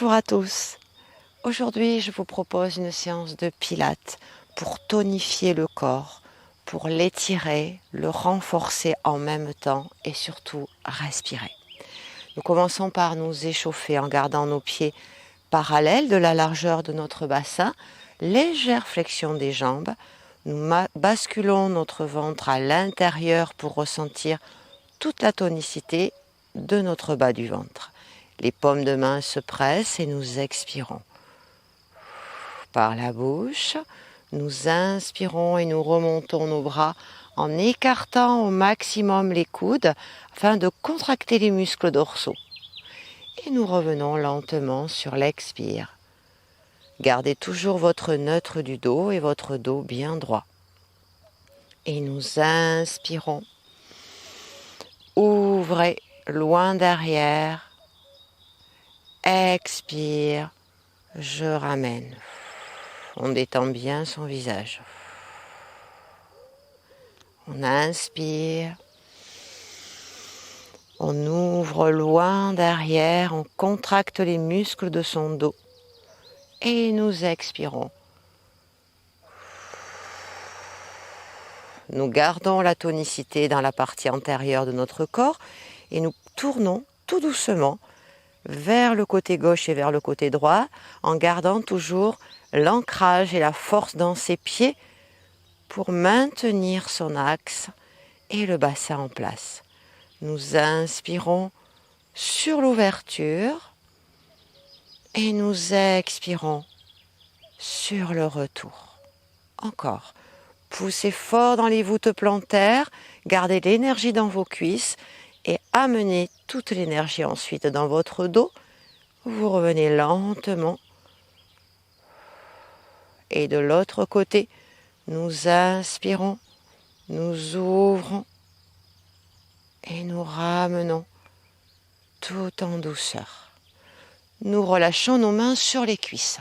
Bonjour à tous. Aujourd'hui, je vous propose une séance de pilates pour tonifier le corps, pour l'étirer, le renforcer en même temps et surtout respirer. Nous commençons par nous échauffer en gardant nos pieds parallèles de la largeur de notre bassin, légère flexion des jambes. Nous basculons notre ventre à l'intérieur pour ressentir toute la tonicité de notre bas du ventre. Les paumes de main se pressent et nous expirons. Par la bouche, nous inspirons et nous remontons nos bras en écartant au maximum les coudes afin de contracter les muscles dorsaux. Et nous revenons lentement sur l'expire. Gardez toujours votre neutre du dos et votre dos bien droit. Et nous inspirons. Ouvrez loin derrière. Expire. Je ramène. On détend bien son visage. On inspire. On ouvre loin derrière. On contracte les muscles de son dos. Et nous expirons. Nous gardons la tonicité dans la partie antérieure de notre corps et nous tournons tout doucement vers le côté gauche et vers le côté droit en gardant toujours l'ancrage et la force dans ses pieds pour maintenir son axe et le bassin en place. Nous inspirons sur l'ouverture et nous expirons sur le retour. Encore. Poussez fort dans les voûtes plantaires, gardez l'énergie dans vos cuisses et amenez toute l'énergie ensuite dans votre dos. Vous revenez lentement. Et de l'autre côté, nous inspirons, nous ouvrons et nous ramenons tout en douceur. Nous relâchons nos mains sur les cuisses.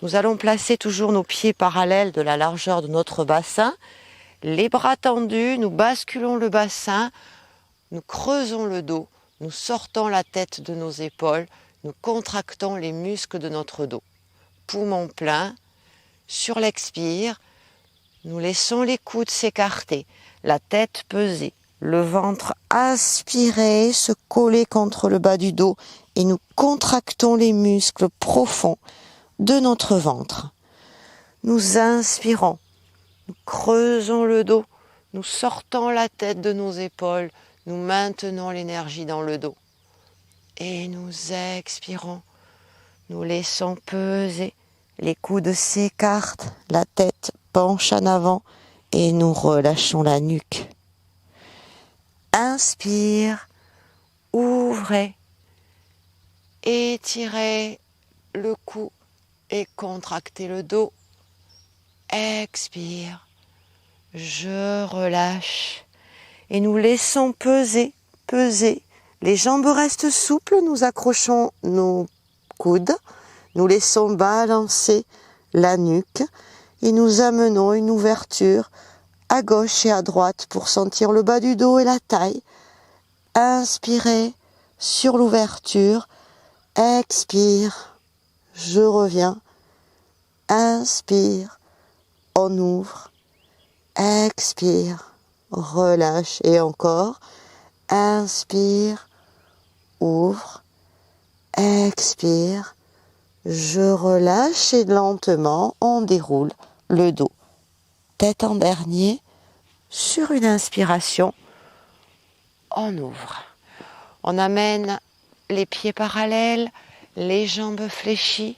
Nous allons placer toujours nos pieds parallèles de la largeur de notre bassin. Les bras tendus, nous basculons le bassin, nous creusons le dos, nous sortons la tête de nos épaules, nous contractons les muscles de notre dos. Poumon plein, sur l'expire, nous laissons les coudes s'écarter, la tête peser, le ventre aspirer, se coller contre le bas du dos et nous contractons les muscles profonds de notre ventre. Nous inspirons, nous creusons le dos, nous sortons la tête de nos épaules, nous maintenons l'énergie dans le dos. Et nous expirons, nous laissons peser, les coudes s'écartent, la tête penche en avant et nous relâchons la nuque. Inspire, ouvrez, étirez le cou et contractez le dos. Expire, je relâche et nous laissons peser. Les jambes restent souples, nous accrochons nos coudes, nous laissons balancer la nuque et nous amenons une ouverture à gauche et à droite pour sentir le bas du dos et la taille. Inspirez sur l'ouverture, expire, je reviens, inspire, on ouvre, expire, relâche et encore, inspire, ouvre, expire, je relâche et lentement on déroule le dos. Tête en dernier, sur une inspiration, on ouvre. On amène les pieds parallèles, les jambes fléchies,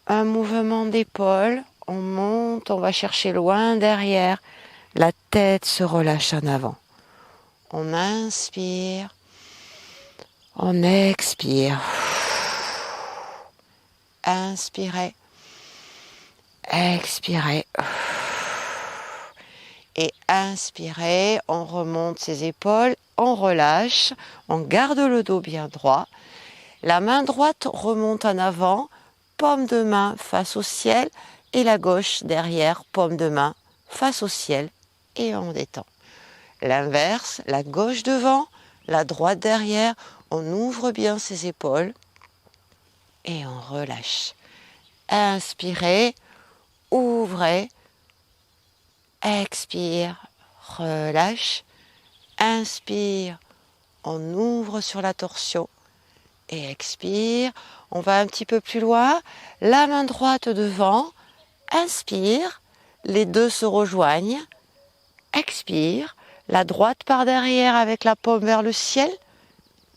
un mouvement d'épaule, on monte, on va chercher loin derrière, la tête se relâche en avant. On inspire, on expire. Inspirez, expirez. Et inspirez, on remonte ses épaules, on relâche, on garde le dos bien droit. La main droite remonte en avant, paume de main face au ciel et la gauche derrière, paume de main face au ciel et on détend. L'inverse, la gauche devant, la droite derrière, on ouvre bien ses épaules et on relâche. Inspirez, ouvrez, expire, relâche, inspire, on ouvre sur la torsion et expire. On va un petit peu plus loin, la main droite devant, inspire, les deux se rejoignent, expire, la droite par derrière avec la paume vers le ciel,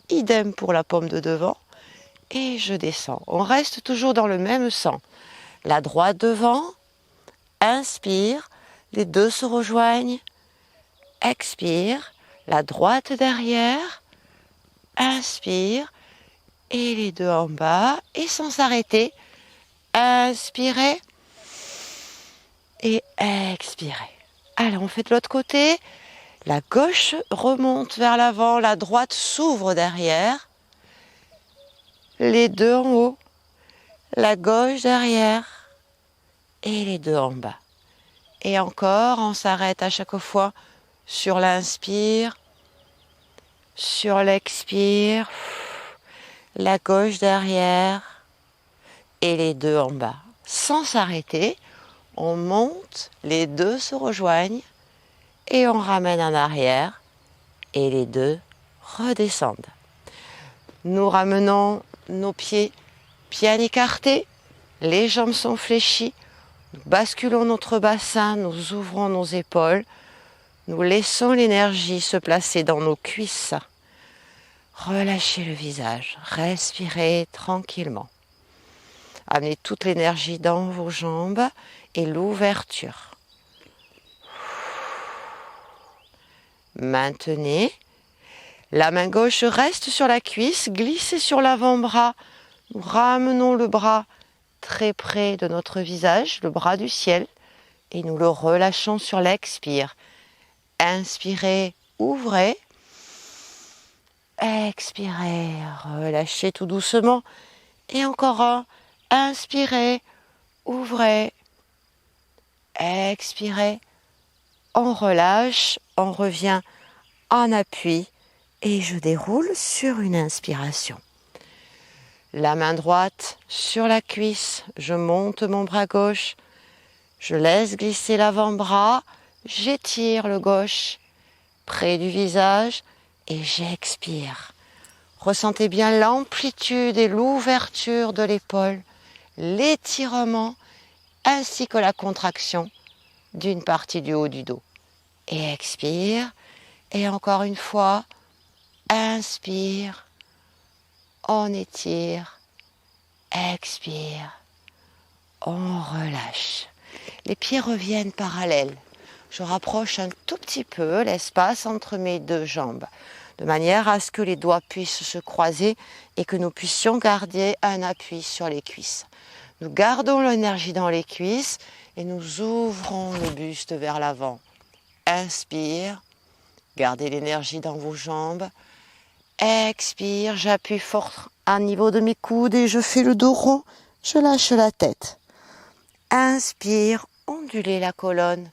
idem pour la paume de devant, et je descends. On reste toujours dans le même sens. La droite devant, inspire, les deux se rejoignent, expire, la droite derrière, inspire, et les deux en bas, et sans s'arrêter, inspirez, et expirez. Alors on fait de l'autre côté, la gauche remonte vers l'avant, la droite s'ouvre derrière, les deux en haut, la gauche derrière, et les deux en bas. Et encore, on s'arrête à chaque fois sur l'inspire, sur l'expire, la gauche derrière et les deux en bas. Sans s'arrêter, on monte, les deux se rejoignent et on ramène en arrière et les deux redescendent. Nous ramenons nos pieds bien écartés, les jambes sont fléchies, nous basculons notre bassin, nous ouvrons nos épaules, nous laissons l'énergie se placer dans nos cuisses. Relâchez le visage, respirez tranquillement. Amenez toute l'énergie dans vos jambes et l'ouverture. Maintenez. La main gauche reste sur la cuisse, glissez sur l'avant-bras. Nous ramenons le bras très près de notre visage, le bras du ciel, et nous le relâchons sur l'expire. Inspirez, ouvrez. Expirez, relâchez tout doucement. Et encore un. Inspirez, ouvrez. Expirez. On relâche, on revient en appui et je déroule sur une inspiration. La main droite sur la cuisse, je monte mon bras gauche, je laisse glisser l'avant-bras, j'étire le gauche près du visage et j'expire. Ressentez bien l'amplitude et l'ouverture de l'épaule, l'étirement ainsi que la contraction d'une partie du haut du dos. Et expire. Et encore une fois, inspire, on étire, expire, on relâche. Les pieds reviennent parallèles. Je rapproche un tout petit peu l'espace entre mes deux jambes, de manière à ce que les doigts puissent se croiser et que nous puissions garder un appui sur les cuisses. Nous gardons l'énergie dans les cuisses et nous ouvrons le buste vers l'avant. Inspire, gardez l'énergie dans vos jambes. Expire, j'appuie fort à niveau de mes coudes et je fais le dos rond, je lâche la tête. Inspire, ondulez la colonne,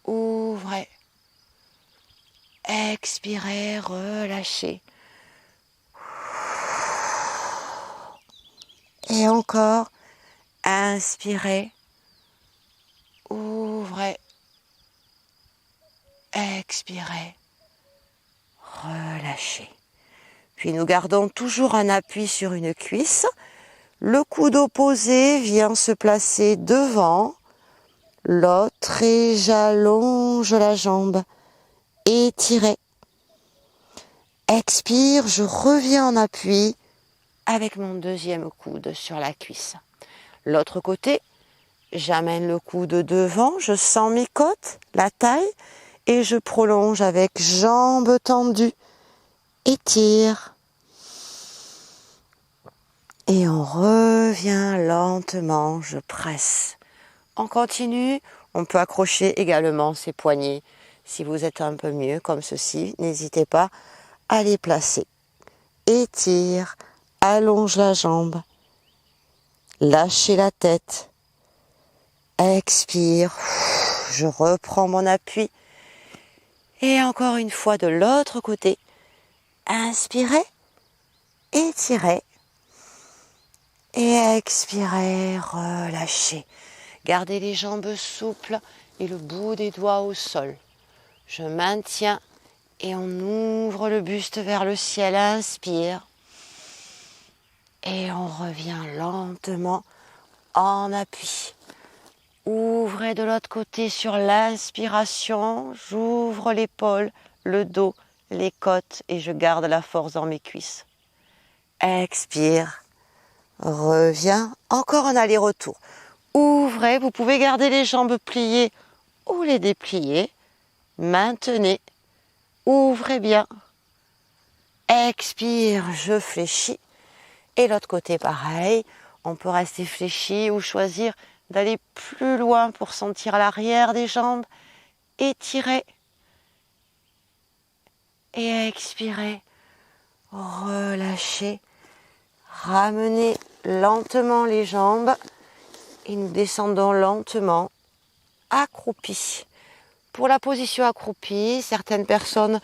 ouvrez. Expirez, relâchez. Et encore, inspirez, ouvrez. Expirez, relâchez. Puis nous gardons toujours un appui sur une cuisse. Le coude opposé vient se placer devant l'autre et j'allonge la jambe. Étirez. Expire, je reviens en appui avec mon deuxième coude sur la cuisse. L'autre côté, j'amène le coude devant, je sens mes côtes, la taille, et je prolonge avec jambes tendues. Étire. Et on revient lentement, je presse. On continue, on peut accrocher également ses poignets. Si vous êtes un peu mieux, comme ceci, n'hésitez pas à les placer. Étire, allonge la jambe. Lâchez la tête. Expire, je reprends mon appui. Et encore une fois de l'autre côté. Inspirez, étirez. Et expirez, relâchez. Gardez les jambes souples et le bout des doigts au sol. Je maintiens et on ouvre le buste vers le ciel. Inspire. Et on revient lentement en appui. Ouvrez de l'autre côté sur l'inspiration. J'ouvre l'épaule, le dos, les côtes et je garde la force dans mes cuisses. Expire. Reviens. Encore un aller-retour. Ouvrez. Vous pouvez garder les jambes pliées ou les déplier. Maintenez. Ouvrez bien. Expire. Je fléchis. Et l'autre côté, pareil. On peut rester fléchi ou choisir d'aller plus loin pour sentir l'arrière des jambes. Étirez. Et expirez. Relâchez. Ramenez lentement les jambes. Et nous descendons lentement. Accroupi. Pour la position accroupie, certaines personnes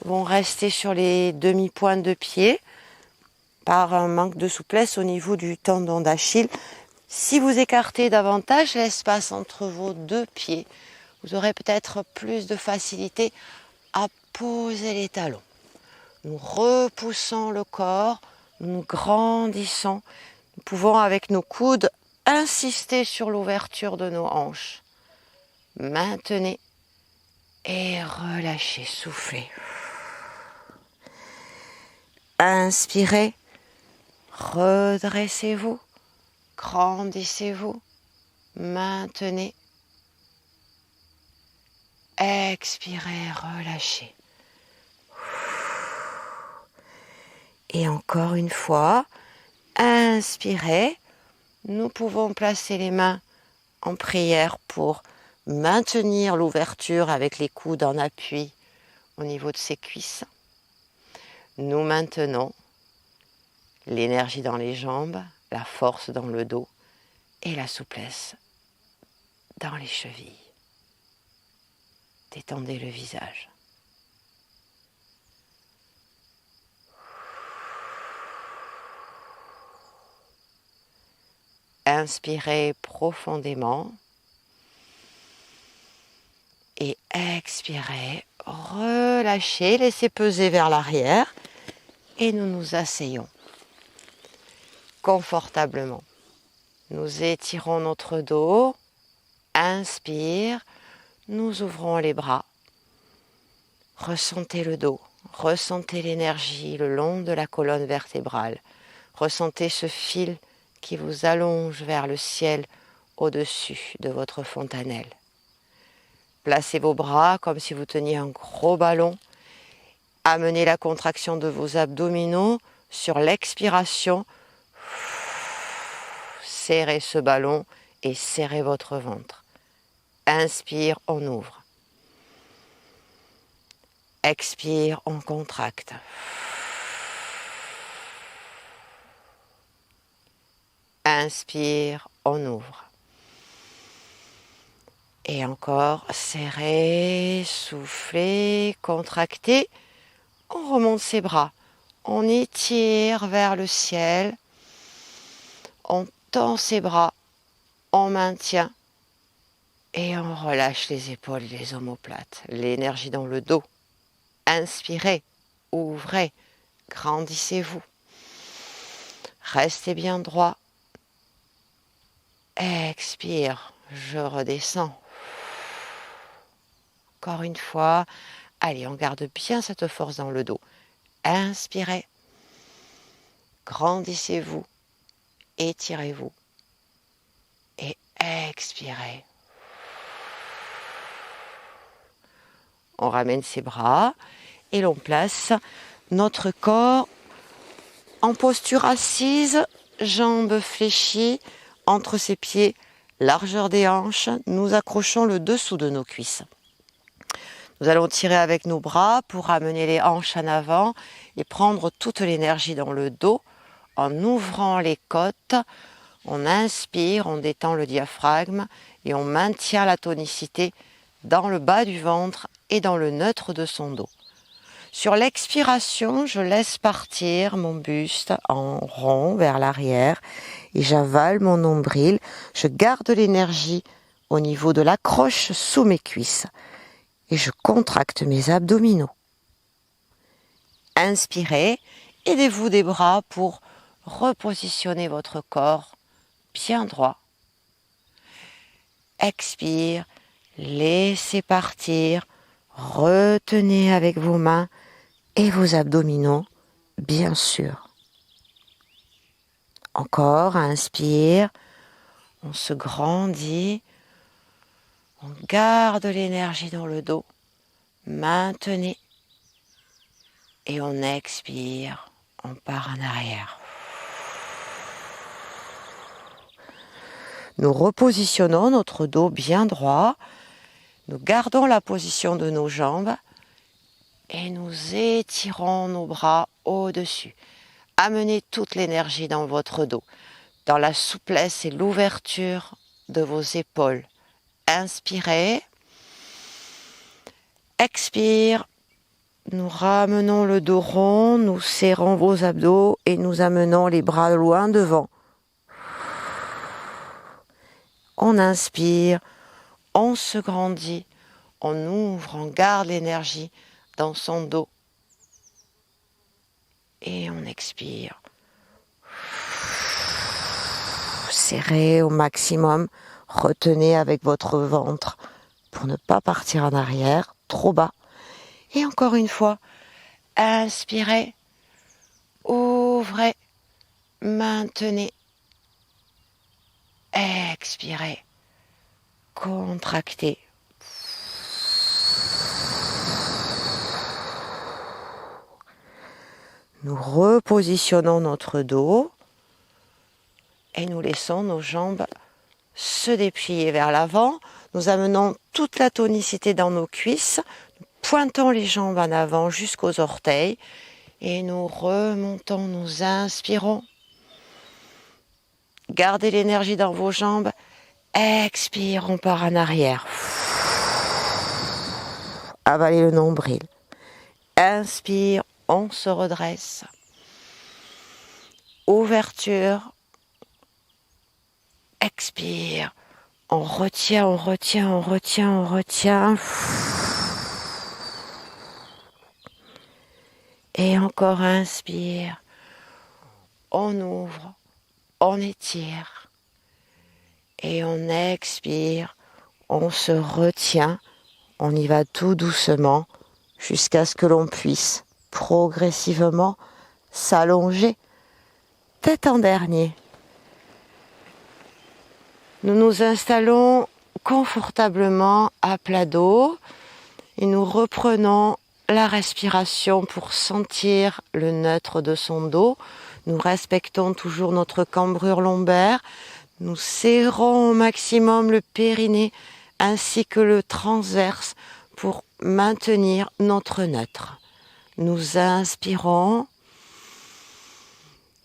vont rester sur les demi-pointes de pied par un manque de souplesse au niveau du tendon d'Achille. Si vous écartez davantage l'espace entre vos deux pieds, vous aurez peut-être plus de facilité à poser les talons. Nous repoussons le corps, nous grandissons. Nous pouvons avec nos coudes insister sur l'ouverture de nos hanches. Maintenez et relâchez, soufflez. Inspirez, redressez-vous, grandissez-vous, maintenez. Expirez, relâchez. Et encore une fois, inspirez. Nous pouvons placer les mains en prière pour maintenir l'ouverture avec les coudes en appui au niveau de ses cuisses. Nous maintenons l'énergie dans les jambes, la force dans le dos et la souplesse dans les chevilles. Détendez le visage. Inspirez profondément et expirez, relâchez, laissez peser vers l'arrière et nous nous asseyons confortablement. Nous étirons notre dos, inspire, nous ouvrons les bras, ressentez le dos, ressentez l'énergie le long de la colonne vertébrale, ressentez ce fil qui vous allonge vers le ciel au-dessus de votre fontanelle. Placez vos bras comme si vous teniez un gros ballon. Amenez la contraction de vos abdominaux sur l'expiration. Serrez ce ballon et serrez votre ventre. Inspire, on ouvre. Expire, on contracte. Inspire, on ouvre. Et encore, serrez, soufflez, contractez. On remonte ses bras. On étire vers le ciel. On tend ses bras. On maintient. Et on relâche les épaules et les omoplates. L'énergie dans le dos. Inspirez, ouvrez, grandissez-vous. Restez bien droit. Expire, je redescends. Encore une fois. Allez, on garde bien cette force dans le dos. Inspirez. Grandissez-vous. Étirez-vous. Et expirez. On ramène ses bras et l'on place notre corps en posture assise, jambes fléchies, entre ses pieds, largeur des hanches. Nous accrochons le dessous de nos cuisses. Nous allons tirer avec nos bras pour ramener les hanches en avant et prendre toute l'énergie dans le dos en ouvrant les côtes. On inspire, on détend le diaphragme et on maintient la tonicité dans le bas du ventre et dans le neutre de son dos. Sur l'expiration, je laisse partir mon buste en rond vers l'arrière et j'avale mon nombril. Je garde l'énergie au niveau de l'accroche sous mes cuisses et je contracte mes abdominaux. Inspirez, aidez-vous des bras pour repositionner votre corps bien droit. Expire, laissez partir, retenez avec vos mains et vos abdominaux, bien sûr. Encore, inspire, on se grandit, on garde l'énergie dans le dos, maintenez. Et on expire, on part en arrière. Nous repositionnons notre dos bien droit, nous gardons la position de nos jambes et nous étirons nos bras au-dessus. Amenez toute l'énergie dans votre dos, dans la souplesse et l'ouverture de vos épaules. Inspirez, expire, nous ramenons le dos rond, nous serrons vos abdos et nous amenons les bras loin devant. On inspire, on se grandit, on ouvre, on garde l'énergie dans son dos. Et on expire. Serrez au maximum, retenez avec votre ventre pour ne pas partir en arrière, trop bas. Et encore une fois, inspirez, ouvrez, maintenez, expirez, contractez. Nous repositionnons notre dos et nous laissons nos jambes se déplier vers l'avant. Nous amenons toute la tonicité dans nos cuisses. Nous pointons les jambes en avant jusqu'aux orteils et nous remontons, nous inspirons. Gardez l'énergie dans vos jambes. Expire, on part en arrière. Avalez le nombril. Inspire, on se redresse. Ouverture. Expire. On retient, on retient, on retient, on retient. Et encore inspire. On ouvre, on étire. Et on expire. On se retient. On y va tout doucement jusqu'à ce que l'on puisse progressivement s'allonger. Tête en dernier. Nous nous installons confortablement à plat dos et nous reprenons la respiration pour sentir le neutre de son dos. Nous respectons toujours notre cambrure lombaire. Nous serrons au maximum le périnée ainsi que le transverse pour maintenir notre neutre. Nous inspirons.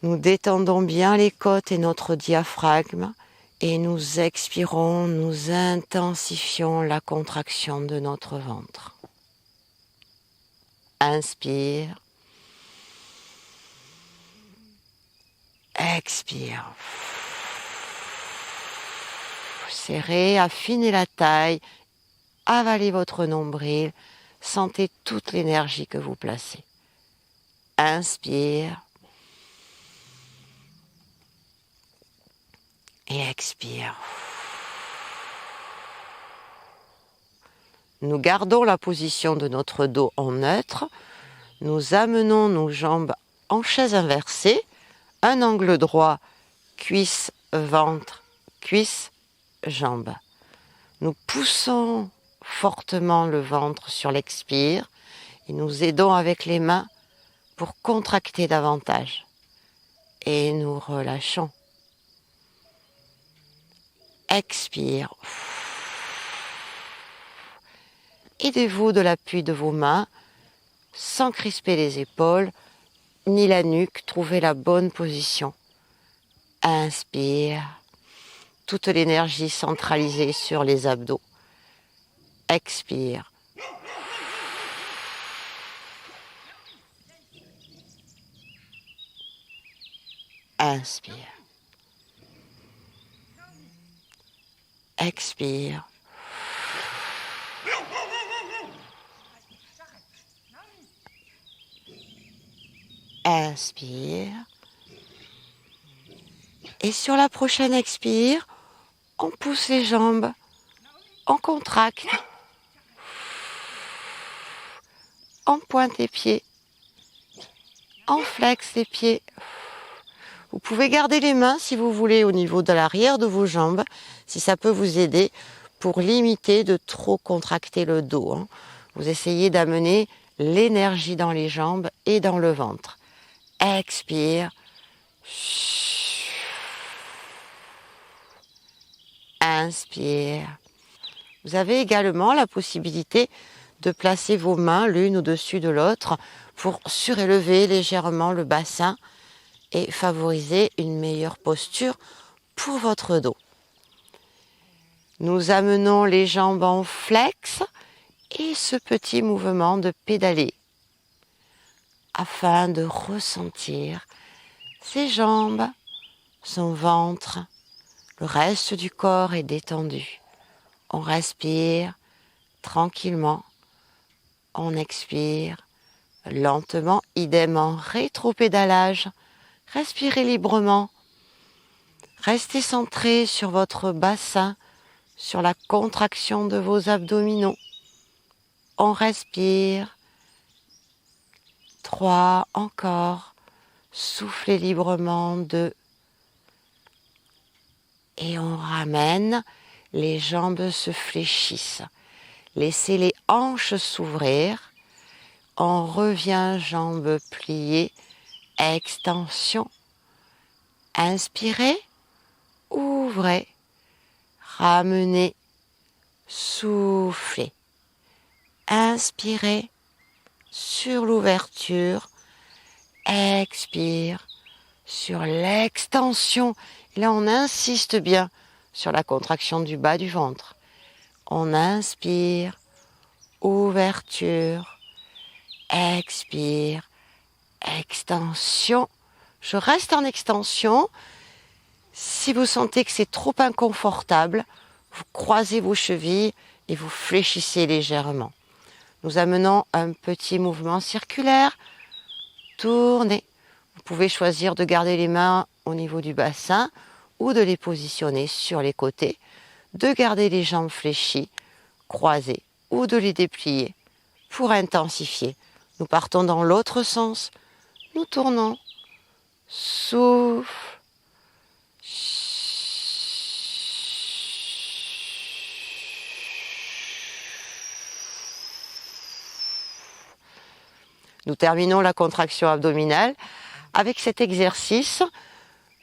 Nous détendons bien les côtes et notre diaphragme. Et nous expirons, nous intensifions la contraction de notre ventre. Inspire. Expire. Serrez, affinez la taille, avalez votre nombril, sentez toute l'énergie que vous placez. Inspire. Et expire. Nous gardons la position de notre dos en neutre. Nous amenons nos jambes en chaise inversée. Un angle droit, cuisse, ventre, cuisse, jambes. Nous poussons fortement le ventre sur l'expire et nous aidons avec les mains pour contracter davantage. Et nous relâchons. Expire. Aidez-vous de l'appui de vos mains sans crisper les épaules ni la nuque. Trouvez la bonne position. Inspire. Toute l'énergie centralisée sur les abdos. Expire. Inspire. Expire. Inspire. Et sur la prochaine expire, on pousse les jambes, on contracte, on pointe les pieds, on flexe les pieds. Vous pouvez garder les mains si vous voulez au niveau de l'arrière de vos jambes, si ça peut vous aider pour limiter de trop contracter le dos. Vous essayez d'amener l'énergie dans les jambes et dans le ventre. Expire. Inspire. Vous avez également la possibilité de placer vos mains l'une au-dessus de l'autre pour surélever légèrement le bassin et favoriser une meilleure posture pour votre dos. Nous amenons les jambes en flex et ce petit mouvement de pédaler afin de ressentir ses jambes, son ventre, le reste du corps est détendu. On respire tranquillement, on expire lentement, idem en rétropédalage. Respirez librement, restez centré sur votre bassin, sur la contraction de vos abdominaux. On respire. 3, encore. Soufflez librement. 2. Et on ramène. Les jambes se fléchissent. Laissez les hanches s'ouvrir. On revient, jambes pliées. Extension. Inspirez. Ouvrez. Ramenez. Soufflez. Inspirez sur l'ouverture. Expire sur l'extension. Et là, on insiste bien sur la contraction du bas du ventre. On inspire, ouverture, expire, extension. Je reste en extension. Si vous sentez que c'est trop inconfortable, vous croisez vos chevilles et vous fléchissez légèrement. Nous amenons un petit mouvement circulaire. Tournez. Vous pouvez choisir de garder les mains au niveau du bassin ou de les positionner sur les côtés, de garder les jambes fléchies, croisées ou de les déplier pour intensifier. Nous partons dans l'autre sens. Nous tournons. Souffle. Nous terminons la contraction abdominale avec cet exercice.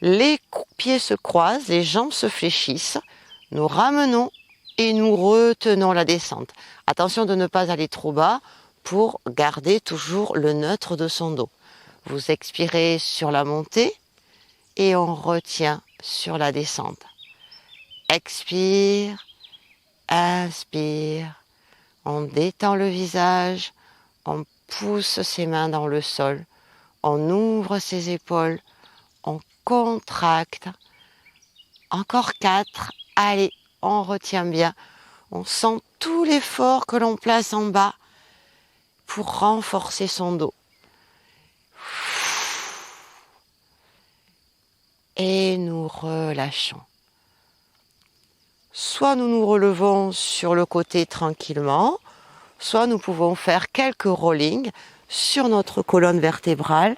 Les pieds se croisent, les jambes se fléchissent. Nous ramenons et nous retenons la descente. Attention de ne pas aller trop bas pour garder toujours le neutre de son dos. Vous expirez sur la montée et on retient sur la descente. Expire, inspire. On détend le visage, on pousse ses mains dans le sol, on ouvre ses épaules, on contracte. Encore 4. Allez, on retient bien. On sent tout l'effort que l'on place en bas pour renforcer son dos. Et nous relâchons. Soit nous nous relevons sur le côté tranquillement, soit nous pouvons faire quelques rollings sur notre colonne vertébrale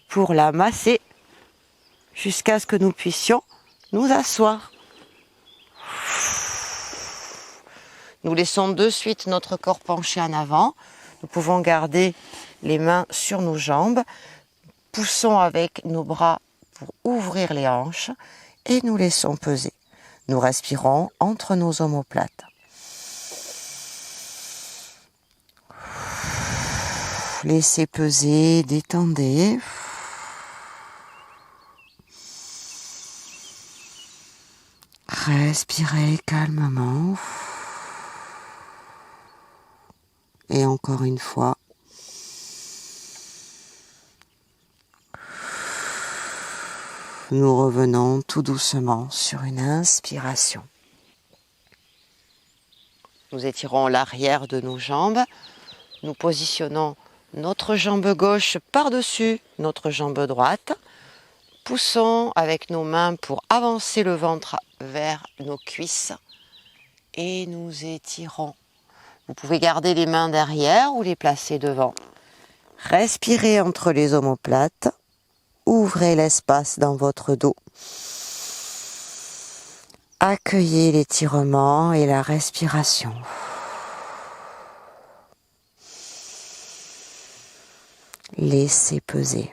pour la masser jusqu'à ce que nous puissions nous asseoir. Nous laissons de suite notre corps penché en avant. Nous pouvons garder les mains sur nos jambes. Poussons avec nos bras pour ouvrir les hanches et nous laissons peser. Nous respirons entre nos omoplates. Laissez peser, détendez. Respirez calmement. Et encore une fois. Nous revenons tout doucement sur une inspiration. Nous étirons l'arrière de nos jambes. Nous positionnons notre jambe gauche par-dessus notre jambe droite. Poussons avec nos mains pour avancer le ventre vers nos cuisses. Et nous étirons. Vous pouvez garder les mains derrière ou les placer devant. Respirez entre les omoplates. Ouvrez l'espace dans votre dos. Accueillez l'étirement et la respiration. Laissez peser.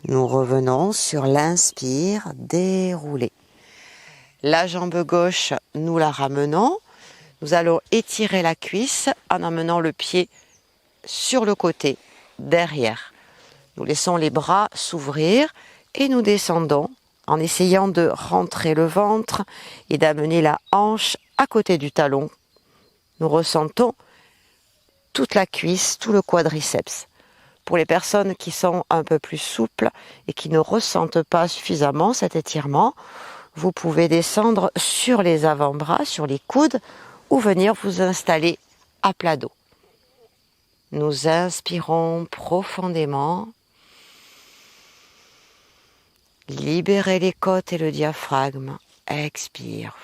Nous revenons sur l'inspire, déroulez. La jambe gauche, nous la ramenons. Nous allons étirer la cuisse en amenant le pied sur le côté, derrière. Nous laissons les bras s'ouvrir et nous descendons en essayant de rentrer le ventre et d'amener la hanche à côté du talon. Nous ressentons toute la cuisse, tout le quadriceps. Pour les personnes qui sont un peu plus souples et qui ne ressentent pas suffisamment cet étirement, vous pouvez descendre sur les avant-bras, sur les coudes, ou venir vous installer à plat dos. Nous inspirons profondément. Libérez les côtes et le diaphragme. Expire.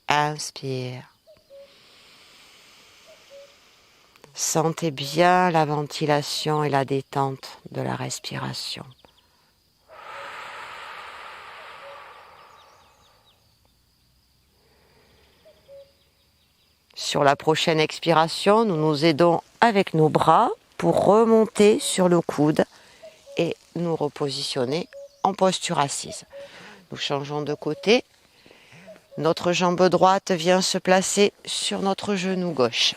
Inspire. Sentez bien la ventilation et la détente de la respiration. Sur la prochaine expiration, nous nous aidons avec nos bras pour remonter sur le coude et nous repositionner en posture assise. Nous changeons de côté. Notre jambe droite vient se placer sur notre genou gauche.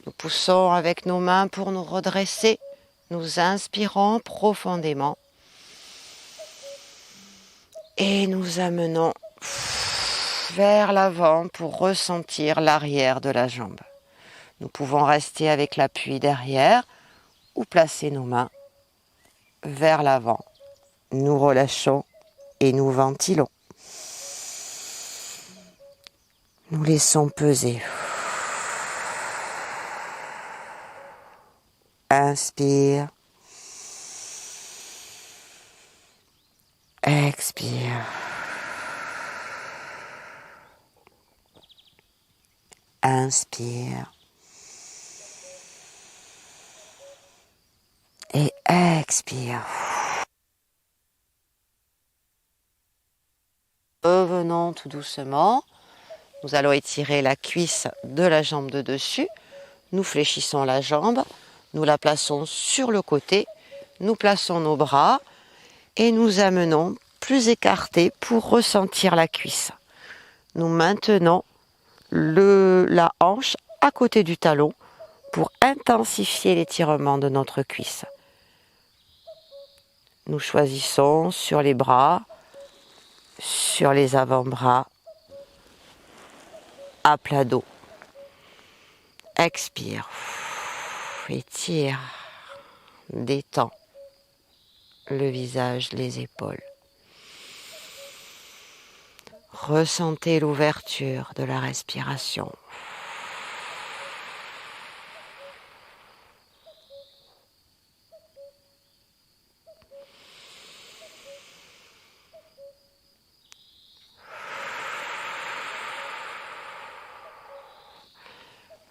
Nous poussons avec nos mains pour nous redresser. Nous inspirons profondément. Et nous amenons vers l'avant pour ressentir l'arrière de la jambe. Nous pouvons rester avec l'appui derrière ou placer nos mains vers l'avant. Nous relâchons et nous ventilons. Nous laissons peser. Inspire. Expire. Inspire. Et expire. Revenons tout doucement. Nous allons étirer la cuisse de la jambe de dessus. Nous fléchissons la jambe. Nous la plaçons sur le côté. Nous plaçons nos bras et nous amenons plus écartés pour ressentir la cuisse. Nous maintenons la hanche à côté du talon pour intensifier l'étirement de notre cuisse. Nous choisissons sur les bras, sur les avant-bras, à plat dos. Expire, étire, détends le visage, les épaules. Ressentez l'ouverture de la respiration.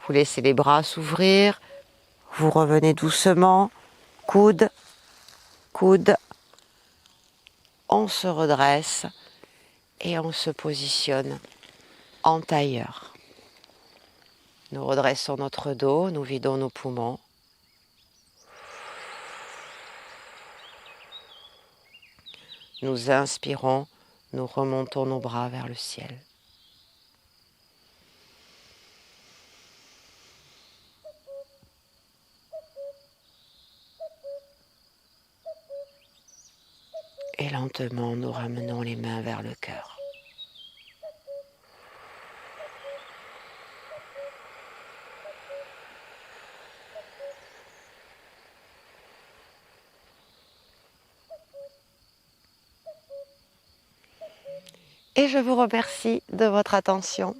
Vous laissez les bras s'ouvrir, vous revenez doucement, coude, coude, on se redresse et on se positionne en tailleur. Nous redressons notre dos, nous vidons nos poumons. Nous inspirons, nous remontons nos bras vers le ciel. Et lentement, nous ramenons les mains vers le cœur. Et je vous remercie de votre attention.